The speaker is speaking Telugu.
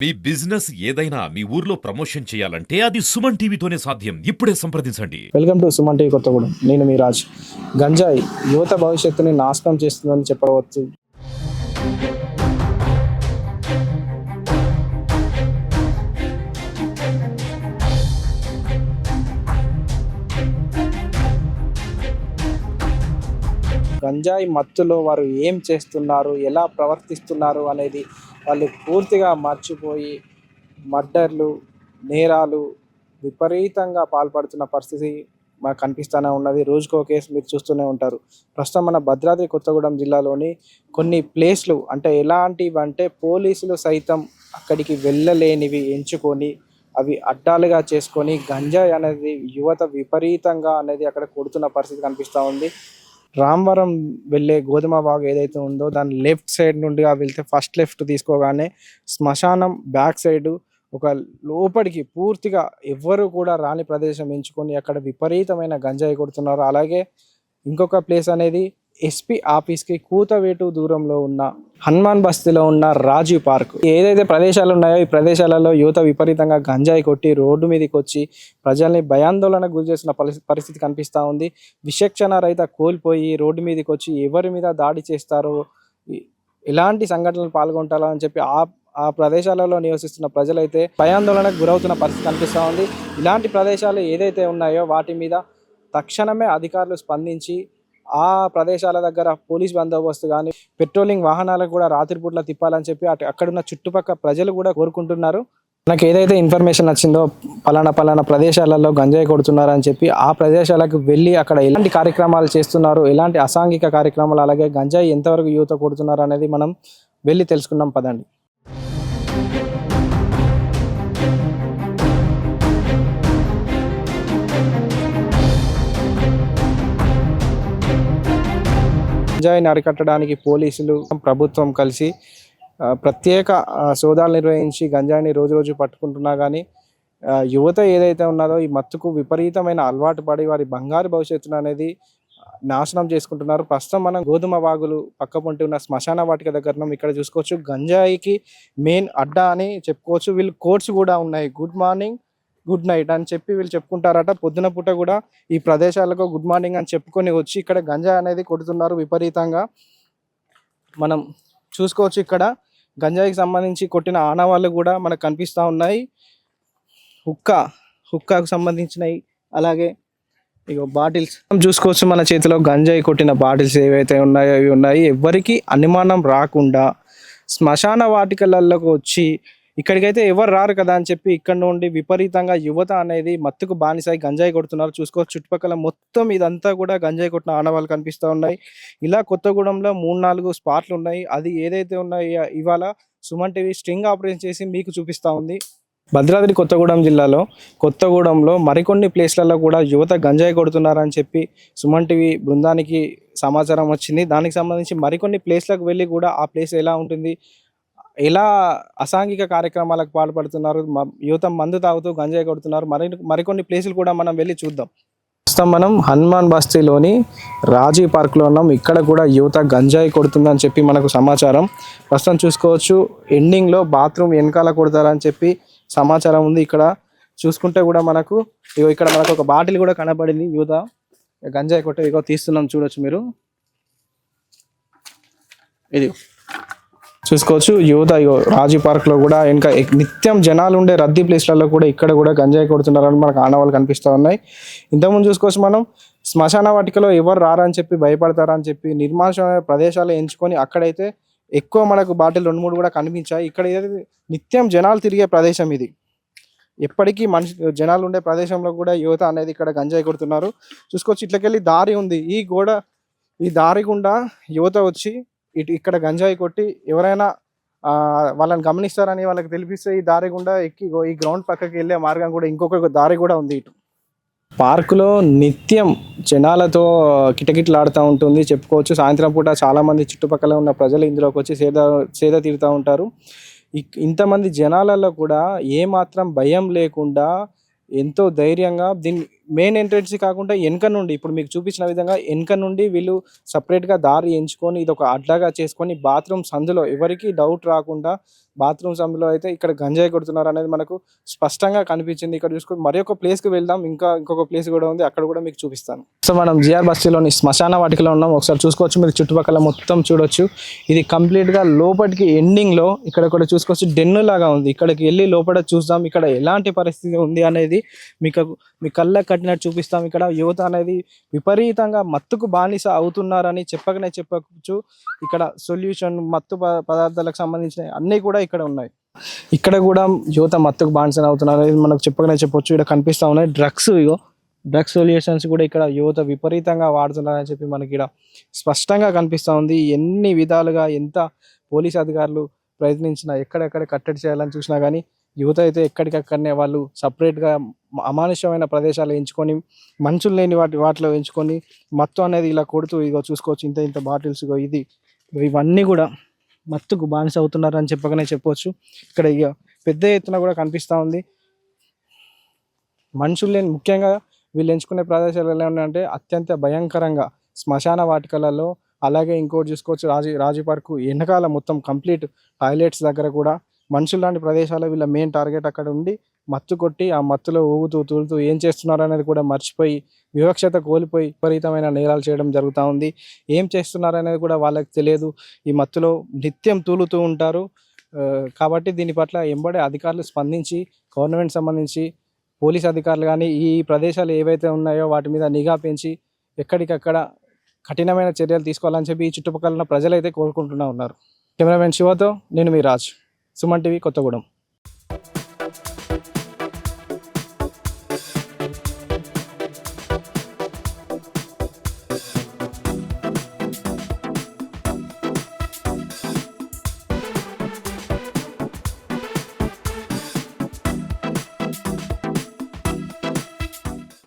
మీ బిజినెస్ ఏదైనా మీ ఊర్లో ప్రమోషన్ చేయాలంటే అది సుమన్ టీవీతోనే సాధ్యం. ఇప్పుడే సంప్రదించండి. Welcome to Suman TV Kothagudem. నేను మీ రాజ్. గంజాయి యువత భవిష్యత్తుని నాశనం చేస్తుందని చెప్పవచ్చు. గంజాయి మత్తులో వారు ఏం చేస్తున్నారు, ఎలా ప్రవర్తిస్తున్నారు అనేది వాళ్ళు పూర్తిగా మర్చిపోయి మర్డర్లు, నేరాలు విపరీతంగా పాల్పడుతున్న పరిస్థితి మనకు కనిపిస్తూనే ఉన్నది. రోజుకో కేసు మీరు చూస్తూనే ఉంటారు. ప్రస్తుతం మన భద్రాద్రి కొత్తగూడెం జిల్లాలోని కొన్ని ప్లేస్లు అంటే ఎలాంటివి అంటే పోలీసులు సైతం అక్కడికి వెళ్ళలేనివి ఎంచుకొని అవి అడ్డాలుగా చేసుకొని గంజాయి అనేది యువత విపరీతంగా అనేది అక్కడ కొడుతున్న పరిస్థితి కనిపిస్తూ ఉంది. రామవరం వెళ్ళే గోధుమ బాగ్ ఏదైతే ఉందో దాని లెఫ్ట్ సైడ్ నుండిగా వెళ్తే ఫస్ట్ లెఫ్ట్ తీసుకోగానే శ్మశానం బ్యాక్ సైడ్ ఒక లోపలికి పూర్తిగా ఎవ్వరు కూడా రాని ప్రదేశం ఎంచుకొని అక్కడ విపరీతమైన గంజాయి కొడుతున్నారు. అలాగే ఇంకొక ప్లేస్ అనేది ఎస్పీ ఆఫీస్కి కూతవేటు దూరంలో ఉన్న హనుమాన్ బస్తీలో ఉన్న రాజీవ్ పార్క్. ఏదైతే ప్రదేశాలు ఉన్నాయో ఈ ప్రదేశాలలో యువత విపరీతంగా గంజాయి కొట్టి రోడ్డు మీదకి వచ్చి ప్రజల్ని భయాందోళనకు గురి చేసిన పరిస్థితి కనిపిస్తూ ఉంది. విచక్షణ రహిత కోల్పోయి రోడ్డు మీదకి వచ్చి ఎవరి మీద దాడి చేస్తారో, ఎలాంటి సంఘటనలు పాల్గొంటారో అని చెప్పి ఆ ప్రదేశాలలో నివసిస్తున్న ప్రజలైతే భయాందోళనకు గురవుతున్న పరిస్థితి కనిపిస్తూ ఉంది. ఇలాంటి ప్రదేశాలు ఏదైతే ఉన్నాయో వాటి మీద తక్షణమే అధికారులు స్పందించి ఆ ప్రదేశాల దగ్గర పోలీస్ బందోబస్తు కానీ పెట్రోలింగ్ వాహనాలకు కూడా రాత్రిపూట్ల తిప్పాలని చెప్పి అక్కడున్న చుట్టుపక్కల ప్రజలు కూడా కోరుకుంటున్నారు. మనకు ఏదైతే ఇన్ఫర్మేషన్ వచ్చిందో పలానా ప్రదేశాలలో గంజాయి కొడుతున్నారని చెప్పి ఆ ప్రదేశాలకు వెళ్ళి అక్కడ ఎలాంటి కార్యక్రమాలు చేస్తున్నారు, ఎలాంటి అసాంఘిక కార్యక్రమాలు, అలాగే గంజాయి ఎంతవరకు యువత కొడుతున్నారు అనేది మనం వెళ్ళి తెలుసుకుందాం పదండి. గంజాయిని అరికట్టడానికి పోలీసులు ప్రభుత్వం కలిసి ప్రత్యేక సోదాలు నిర్వహించి గంజాయిని రోజు పట్టుకుంటున్నా కానీ యువత ఏదైతే ఉన్నదో ఈ మత్తుకు విపరీతమైన అలవాటు పడి వారి బంగారు భవిష్యత్తును అనేది నాశనం చేసుకుంటున్నారు. ప్రస్తుతం మనం గోధుమ వాగులు పక్క పొంటి ఉన్న శ్మశాన వాటిక దగ్గర ఇక్కడ చూసుకోవచ్చు. గంజాయికి మెయిన్ అడ్డా అని చెప్పుకోవచ్చు. వీళ్ళు కోర్ట్స్ కూడా ఉన్నాయి. గుడ్ మార్నింగ్, గుడ్ నైట్ అని చెప్పి వీళ్ళు చెప్పుకుంటారట. పొద్దున పూట కూడా ఈ ప్రదేశాలకు గుడ్ మార్నింగ్ అని చెప్పుకొని వచ్చి ఇక్కడ గంజాయి అనేది కొడుతున్నారు విపరీతంగా. మనం చూసుకోవచ్చు ఇక్కడ గంజాయికి సంబంధించి కొట్టిన ఆనవాళ్ళు కూడా మనకు కనిపిస్తూ ఉన్నాయి. హుక్కాకు సంబంధించినవి, అలాగే ఇక బాటిల్స్ చూసుకోవచ్చు. మన చేతిలో గంజాయి కొట్టిన బాటిల్స్ ఏవైతే ఉన్నాయో అవి ఉన్నాయి. ఎవరికి అనుమానం రాకుండా శ్మశాన వాటికలలోకి వచ్చి ఇక్కడికైతే ఎవరు రారు కదా అని చెప్పి ఇక్కడ నుండి విపరీతంగా యువత అనేది మత్తుకు బానిసాయి గంజాయి కొడుతున్నారు. చూసుకోవచ్చు చుట్టుపక్కల మొత్తం ఇదంతా కూడా గంజాయి కొట్టిన ఆనవాళ్ళు కనిపిస్తూ ఉన్నాయి. ఇలా కొత్తగూడెంలో 3-4 స్పాట్లు ఉన్నాయి. అది ఏదైతే ఉన్నాయో ఇవాళ సుమన్ టీవీ స్ట్రింగ్ ఆపరేషన్ చేసి మీకు చూపిస్తూ ఉంది. భద్రాద్రి కొత్తగూడెం జిల్లాలో కొత్తగూడెంలో మరికొన్ని ప్లేస్లలో కూడా యువత గంజాయి కొడుతున్నారని చెప్పి సుమన్ టీవీ బృందానికి సమాచారం వచ్చింది. దానికి సంబంధించి మరికొన్ని ప్లేస్లకు వెళ్ళి కూడా ఆ ప్లేస్ ఎలా ఉంటుంది, ఎలా అసాంఘిక కార్యక్రమాలకు పాల్పడుతున్నారు, యువత మందు తాగుతూ గంజాయి కొడుతున్నారు, మరికొన్ని ప్లేసులు కూడా మనం వెళ్ళి చూద్దాం. ప్రస్తుతం మనం హనుమాన్ బస్తీలోని రాజీవ్ పార్క్లో ఉన్నాం. ఇక్కడ కూడా యువత గంజాయి కొడుతుందని చెప్పి మనకు సమాచారం. ప్రస్తుతం చూసుకోవచ్చు ఎండింగ్లో బాత్రూమ్ వెనకాల కొడతారని చెప్పి సమాచారం ఉంది. ఇక్కడ చూసుకుంటే కూడా మనకు ఇక్కడ మనకు ఒక బాటిల్ కూడా కనబడింది. యువత గంజాయి కొట్టే తీస్తున్నాం చూడొచ్చు మీరు. ఇది చూసుకోవచ్చు యువత రాజీ పార్క్ లో కూడా ఇంకా నిత్యం జనాలు ఉండే రద్దీ ప్లేస్లలో కూడా ఇక్కడ కూడా గంజాయి కొడుతున్నారని మనకు ఆనవాళ్ళు కనిపిస్తూ ఉన్నాయి. ఇంతకుముందు చూసుకోవచ్చు మనం శ్మశాన వాటికలో ఎవరు రారని చెప్పి భయపడతారని చెప్పి నిర్మానుషమైన ప్రదేశాలు ఎంచుకొని అక్కడైతే ఎక్కువ మనకు బాటిల్ 2-3 కూడా కనిపించాయి. ఇక్కడ నిత్యం జనాలు తిరిగే ప్రదేశం ఇది. ఎప్పటికీ జనాలు ఉండే ప్రదేశంలో కూడా యువత అనేది ఇక్కడ గంజాయి కొడుతున్నారు. చూసుకోవచ్చు ఇట్లకెళ్ళి దారి ఉంది. ఈ దారి గుండా యువత వచ్చి ఇక్కడ గంజాయి కొట్టి ఎవరైనా వాళ్ళని గమనిస్తారని వాళ్ళకి తెలిపిస్తే ఈ దారి గుండా ఎక్కి ఈ గ్రౌండ్ పక్కకి వెళ్ళే మార్గం కూడా ఇంకొక దారి కూడా ఉంది. ఇటు పార్కులో నిత్యం జనాలతో కిటకిటలాడుతూ ఉంటుంది చెప్పుకోవచ్చు. సాయంత్రం పూట చాలామంది చుట్టుపక్కల ఉన్న ప్రజలు ఇందులోకి వచ్చి సేద తీరుతూ ఉంటారు. ఇంతమంది జనాలలో కూడా ఏమాత్రం భయం లేకుండా ఎంతో ధైర్యంగా మెయిన్ ఎంట్రన్స్ కాకుండా వెనక నుండి ఇప్పుడు మీకు చూపించిన విధంగా వెనక నుండి వీళ్ళు సపరేట్గా దారి ఎంచుకొని ఇది ఒక అడ్డాగా చేసుకొని బాత్రూమ్ సందులో ఎవరికి డౌట్ రాకుండా బాత్రూమ్ సందులో అయితే ఇక్కడ గంజాయి కొడుతున్నారు అనేది మనకు స్పష్టంగా కనిపించింది. ఇక్కడ చూసుకొని మరి ఒక ప్లేస్కి వెళ్దాం, ఇంకొక ప్లేస్ కూడా ఉంది, అక్కడ కూడా మీకు చూపిస్తాను. సో మనం జిఆర్ బస్తీలోని శ్మశాన వాటికలో ఉన్నాం. ఒకసారి చూసుకోవచ్చు, మీరు చుట్టుపక్కల మొత్తం చూడొచ్చు. ఇది కంప్లీట్గా లోపలికి ఎండింగ్లో ఇక్కడ కూడా చూసుకోవచ్చు డెన్ను లాగా ఉంది. ఇక్కడికి వెళ్ళి లోపల చూద్దాం ఇక్కడ ఎలాంటి పరిస్థితి ఉంది అనేది మీ కళ్ళ కట్టినట్టు చూపిస్తాం. ఇక్కడ యువత అనేది విపరీతంగా మత్తుకు బానిస అవుతున్నారని చెప్పవచ్చు. ఇక్కడ సొల్యూషన్ మత్తు పదార్థాలకు సంబంధించిన అన్నీ కూడా ఇక్కడ ఉన్నాయి. ఇక్కడ కూడా యువత మత్తుకు బానిస అవుతున్నారు అనేది మనకు చెప్పవచ్చు. ఇక్కడ కనిపిస్తూ ఉన్నాయి డ్రగ్స్ సొల్యూషన్స్ కూడా ఇక్కడ యువత విపరీతంగా వాడుతున్నారని చెప్పి మనకి ఇక్కడ స్పష్టంగా కనిపిస్తూ ఉంది. ఎన్ని విధాలుగా ఎంత పోలీస్ అధికారులు ప్రయత్నించినా ఎక్కడెక్కడ కట్టడి చేయాలని చూసినా కానీ యువత అయితే ఎక్కడికక్కడనే వాళ్ళు సపరేట్గా అమానుష్యమైన ప్రదేశాలు ఎంచుకొని మనుషులు లేని వాటిలో ఎంచుకొని మత్తు అనేది ఇలా కొడుతూ ఇగో చూసుకోవచ్చు. ఇంత బాటిల్స్ ఇవన్నీ కూడా మత్తుకు బానిస అవుతున్నారని చెప్పవచ్చు. ఇక్కడ ఇక పెద్ద ఎత్తున కూడా కనిపిస్తూ ఉంది. మనుషులు లేని ముఖ్యంగా వీళ్ళు ఎంచుకునే ప్రదేశాలు ఎలా ఉన్నాయంటే అత్యంత భయంకరంగా శ్మశాన వాటికలలో, అలాగే ఇంకోటి చూసుకోవచ్చు రాజీ పార్కు వెనకాల మొత్తం కంప్లీట్ టాయిలెట్స్ దగ్గర కూడా మనుషులు లాంటి ప్రదేశాలు వీళ్ళ మెయిన్ టార్గెట్ అక్కడ ఉండి మత్తు కొట్టి ఆ మత్తులో ఊగుతూ తూలుతూ ఏం చేస్తున్నారు అనేది కూడా మర్చిపోయి వివక్షత కోల్పోయి విపరీతమైన నేరాలు చేయడం జరుగుతూ ఉంది. ఏం చేస్తున్నారు అనేది కూడా వాళ్ళకి తెలియదు. ఈ మత్తులో నిత్యం తూలుతూ ఉంటారు. కాబట్టి దీని పట్ల ఎంబడే అధికారులు స్పందించి గవర్నమెంట్ సంబంధించి పోలీస్ అధికారులు కానీ ఈ ప్రదేశాలు ఏవైతే ఉన్నాయో వాటి మీద నిఘా పెంచి ఎక్కడికక్కడ కఠినమైన చర్యలు తీసుకోవాలని చెప్పి ఈ చుట్టుపక్కల ఉన్న ప్రజలైతే కోరుకుంటూనే ఉన్నారు. కెమెరామెన్ శివతో నేను మీ రాజ్, సుమన్ టీవీ, కొత్తగూడెం.